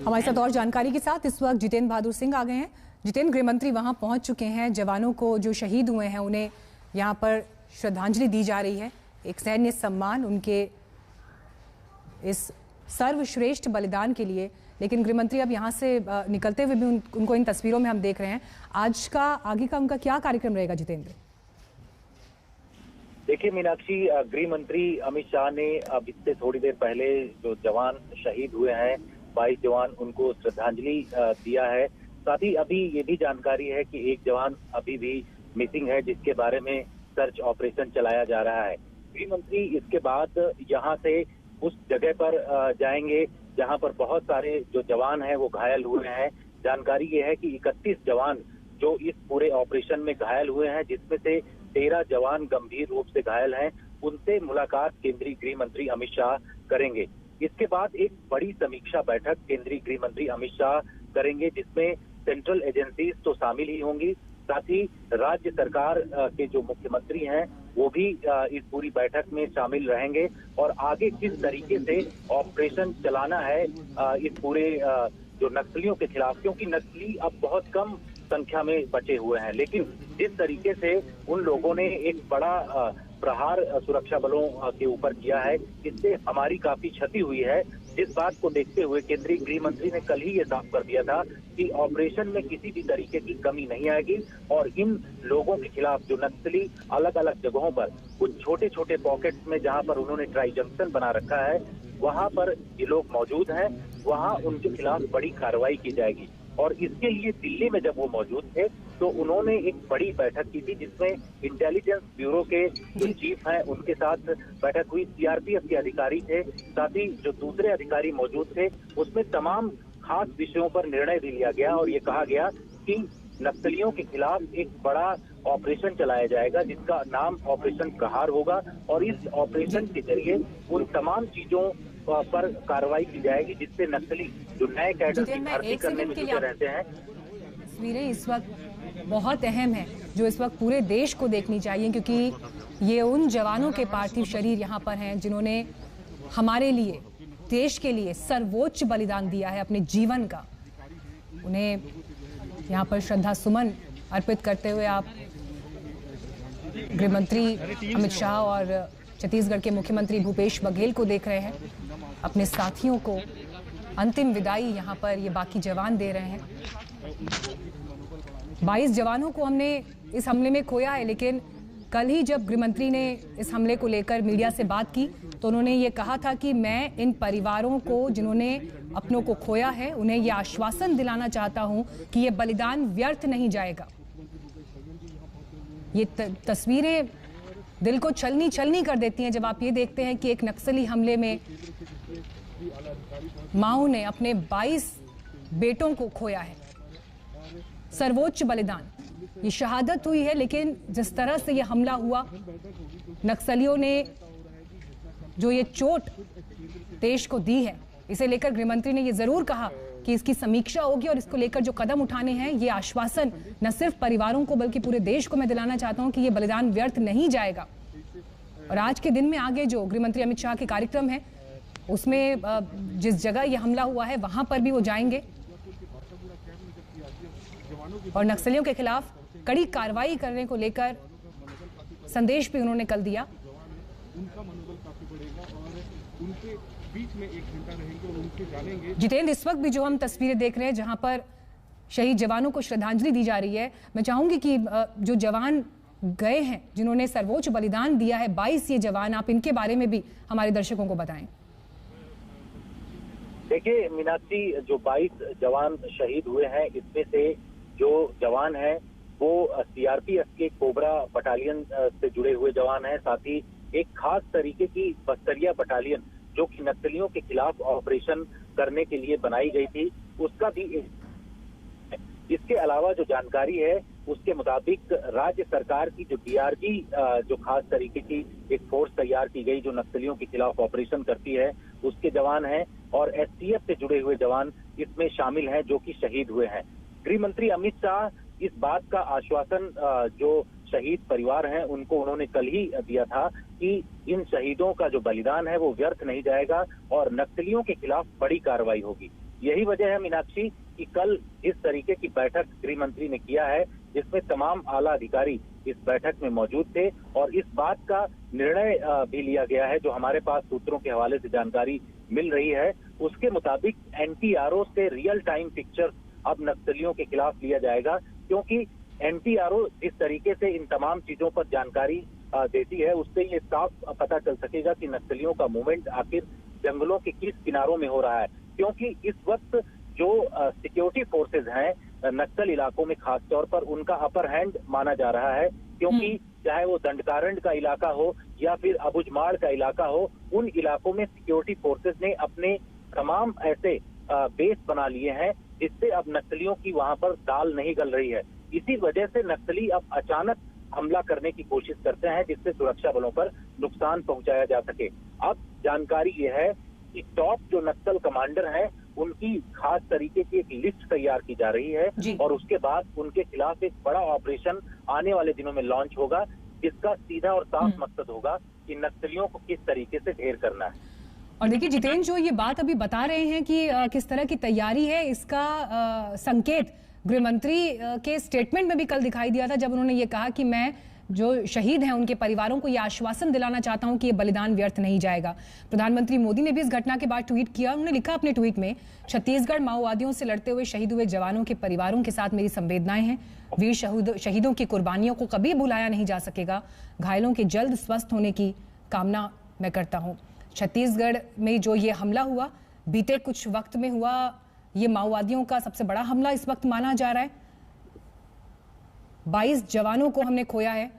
हमारे साथ और जानकारी के साथ इस वक्त जितेंद्र बहादुर सिंह आ गए हैं। जितेंद्र, गृह मंत्री वहां पहुंच चुके हैं। जवानों को जो शहीद हुए हैं उन्हें यहां पर श्रद्धांजलि दी जा रही है, एक सैन्य सम्मान उनके इस सर्वश्रेष्ठ बलिदान के लिए। लेकिन गृह मंत्री अब यहां से निकलते हुए भी उनको इन तस्वीरों में हम देख रहे हैं। आज का आगे का उनका क्या कार्यक्रम रहेगा जितेंद्र? देखिए मीनाक्षी, गृह मंत्री अमित शाह ने अब इससे थोड़ी देर पहले जो जवान शहीद हुए हैं 22 जवान, उनको श्रद्धांजलि दिया है। साथ ही अभी ये भी जानकारी है कि एक जवान अभी भी मिसिंग है, जिसके बारे में सर्च ऑपरेशन चलाया जा रहा है। गृह मंत्री इसके बाद यहाँ से उस जगह पर जाएंगे जहाँ पर बहुत सारे जो जवान हैं वो घायल हुए हैं। जानकारी ये है कि 31 जवान जो इस पूरे ऑपरेशन में घायल हुए हैं, जिसमें से 13 जवान गंभीर रूप से घायल हैं, उनसे मुलाकात केंद्रीय गृह मंत्री अमित शाह करेंगे। इसके बाद एक बड़ी समीक्षा बैठक केंद्रीय गृह मंत्री अमित शाह करेंगे, जिसमें सेंट्रल एजेंसीज तो शामिल ही होंगी, साथ ही राज्य सरकार के जो मुख्यमंत्री हैं वो भी इस पूरी बैठक में शामिल रहेंगे और आगे किस तरीके से ऑपरेशन चलाना है इस पूरे जो नक्सलियों के खिलाफ, क्योंकि नक्सली अब बहुत कम संख्या में बचे हुए हैं, लेकिन जिस तरीके से उन लोगों ने एक बड़ा प्रहार सुरक्षा बलों के ऊपर किया है, इससे हमारी काफी क्षति हुई है। जिस बात को देखते हुए केंद्रीय गृह मंत्री ने कल ही ये साफ कर दिया था कि ऑपरेशन में किसी भी तरीके की कमी नहीं आएगी और इन लोगों के खिलाफ जो नक्सली अलग अलग जगहों पर कुछ छोटे छोटे पॉकेट्स में जहां पर उन्होंने ट्राई जंक्शन बना रखा है, वहां पर ये लोग मौजूद हैं, वहां उनके खिलाफ बड़ी कार्रवाई की जाएगी। और इसके लिए दिल्ली में जब वो मौजूद थे तो उन्होंने एक बड़ी बैठक की थी, जिसमें इंटेलिजेंस ब्यूरो के जो चीफ हैं उनके साथ बैठक हुई, सीआरपीएफ के अधिकारी थे, साथ ही जो दूसरे अधिकारी मौजूद थे, उसमें तमाम खास विषयों पर निर्णय भी लिया गया और ये कहा गया कि नक्सलियों के खिलाफ एक बड़ा ऑपरेशन चलाया जाएगा, जिसका नाम ऑपरेशन प्रहार होगा और इस ऑपरेशन के जरिए उन तमाम चीजों पर कार्रवाई की जाएगी जिससे नक्सली जो नए कैडर की भर्ती करने में जुटे रहते हैं। तस्वीरें इस वक्त बहुत अहम है जो इस वक्त पूरे देश को देखनी चाहिए, क्योंकि ये उन जवानों के पार्थिव शरीर यहाँ पर हैं जिन्होंने हमारे लिए, देश के लिए सर्वोच्च बलिदान दिया है अपने जीवन का। उन्हें यहाँ पर श्रद्धा सुमन अर्पित करते हुए आप गृह मंत्री अमित शाह और छत्तीसगढ़ के मुख्यमंत्री भूपेश बघेल को देख रहे हैं। अपने साथियों को अंतिम विदाई यहाँ पर ये बाकी जवान दे रहे हैं। 22 जवानों को हमने इस हमले में खोया है, लेकिन कल ही जब गृह मंत्री ने इस हमले को लेकर मीडिया से बात की तो उन्होंने ये कहा था कि मैं इन परिवारों को जिन्होंने अपनों को खोया है उन्हें ये आश्वासन दिलाना चाहता हूँ कि ये बलिदान व्यर्थ नहीं जाएगा। ये तस्वीरें दिल को छलनी कर देती हैं जब आप ये देखते हैं कि एक नक्सली हमले में माओ ने अपने 22 बेटों को खोया है। सर्वोच्च बलिदान, ये शहादत हुई है, लेकिन जिस तरह से ये हमला हुआ, नक्सलियों ने जो ये चोट देश को दी है, इसे लेकर गृहमंत्री ने ये जरूर कहा कि इसकी समीक्षा होगी और इसको लेकर जो कदम उठाने हैं, ये आश्वासन न सिर्फ परिवारों को बल्कि पूरे देश को मैं दिलाना चाहता हूं कि ये बलिदान व्यर्थ नहीं जाएगा। और आज के दिन में आगे जो गृहमंत्री अमित शाह के कार्यक्रम है उसमें जिस जगह ये हमला हुआ है वहां पर भी वो जाएंगे और नक्सलियों के खिलाफ कड़ी कार्रवाई करने को लेकर संदेश भी उन्होंने कल दिया। जितेंद्र, इस वक्त भी जो हम तस्वीरें देख रहे हैं जहां पर शहीद जवानों को श्रद्धांजलि दी जा रही है, मैं चाहूंगी कि जो जवान गए हैं जिन्होंने सर्वोच्च बलिदान दिया है, 22 ये जवान, आप इनके बारे में भी हमारे दर्शकों को बताएं। देखिए मीनाक्षी, जो 22 जवान शहीद हुए हैं इसमें से जो जवान हैं वो सीआरपीएफ के कोबरा बटालियन से जुड़े हुए जवान हैं, साथ ही एक खास तरीके की बस्तरिया बटालियन जो कि नक्सलियों के खिलाफ ऑपरेशन करने के लिए बनाई गई थी, उसका भी इसके अलावा जो जानकारी है उसके मुताबिक राज्य सरकार की जो डीआरजी जो खास तरीके की एक फोर्स तैयार की गई जो नक्सलियों के खिलाफ ऑपरेशन करती है, उसके जवान हैं और एसटीएफ से जुड़े हुए जवान इसमें शामिल हैं जो कि शहीद हुए हैं। गृह मंत्री अमित शाह इस बात का आश्वासन जो शहीद परिवार हैं उनको उन्होंने कल ही दिया था कि इन शहीदों का जो बलिदान है वो व्यर्थ नहीं जाएगा और नक्सलियों के खिलाफ बड़ी कार्रवाई होगी। यही वजह है मीनाक्षी कि कल इस तरीके की बैठक गृह मंत्री ने किया है जिसमें तमाम आला अधिकारी इस बैठक में मौजूद थे और इस बात का निर्णय भी लिया गया है, जो हमारे पास सूत्रों के हवाले से जानकारी मिल रही है उसके मुताबिक NTRO से रियल टाइम पिक्चर अब नक्सलियों के खिलाफ लिया जाएगा, क्योंकि NTRO जिस तरीके से इन तमाम चीजों पर जानकारी देती है उससे ये साफ पता चल सकेगा कि नक्सलियों का मूवमेंट आखिर जंगलों के किस किनारों में हो रहा है। क्योंकि इस वक्त जो सिक्योरिटी फोर्सेज हैं नक्सल इलाकों में खास तौर पर उनका अपर हैंड माना जा रहा है, क्योंकि चाहे वो दंडकारंड का इलाका हो या फिर अबुझमाड़ का इलाका हो, उन इलाकों में सिक्योरिटी फोर्सेज ने अपने तमाम ऐसे बेस बना लिए हैं जिससे अब नक्सलियों की वहां पर दाल नहीं गल रही है। इसी वजह से नक्सली अब अचानक हमला करने की कोशिश करते हैं जिससे सुरक्षा बलों पर नुकसान पहुंचाया जा सके। अब जानकारी यह है कि टॉप जो नक्सल कमांडर हैं उनकी खास तरीके की एक लिस्ट तैयार की जा रही है और उसके बाद उनके खिलाफ एक बड़ा ऑपरेशन आने वाले दिनों में लॉन्च होगा, जिसका सीधा और साफ मकसद होगा कि नक्सलियों को किस तरीके से ढेर करना है। और देखिए जितेंद्र, जो ये बात अभी बता रहे हैं कि किस तरह की तैयारी है, इसका संकेत गृह मंत्री के स्टेटमेंट में भी कल दिखाई दिया था, जब उन्होंने ये कहा कि मैं जो शहीद हैं उनके परिवारों को यह आश्वासन दिलाना चाहता हूं कि ये बलिदान व्यर्थ नहीं जाएगा। प्रधानमंत्री मोदी ने भी इस घटना के बाद ट्वीट किया। उन्होंने लिखा अपने ट्वीट में, छत्तीसगढ़ माओवादियों से लड़ते हुए शहीद हुए जवानों के परिवारों के साथ मेरी संवेदनाएं हैं। वीर शहीदों की कुर्बानियों को कभी भुलाया नहीं जा सकेगा। घायलों के जल्द स्वस्थ होने की कामना मैं करता हूं। छत्तीसगढ़ में जो ये हमला हुआ बीते कुछ वक्त में हुआ, ये माओवादियों का सबसे बड़ा हमला इस वक्त माना जा रहा है। 22 जवानों को हमने खोया है।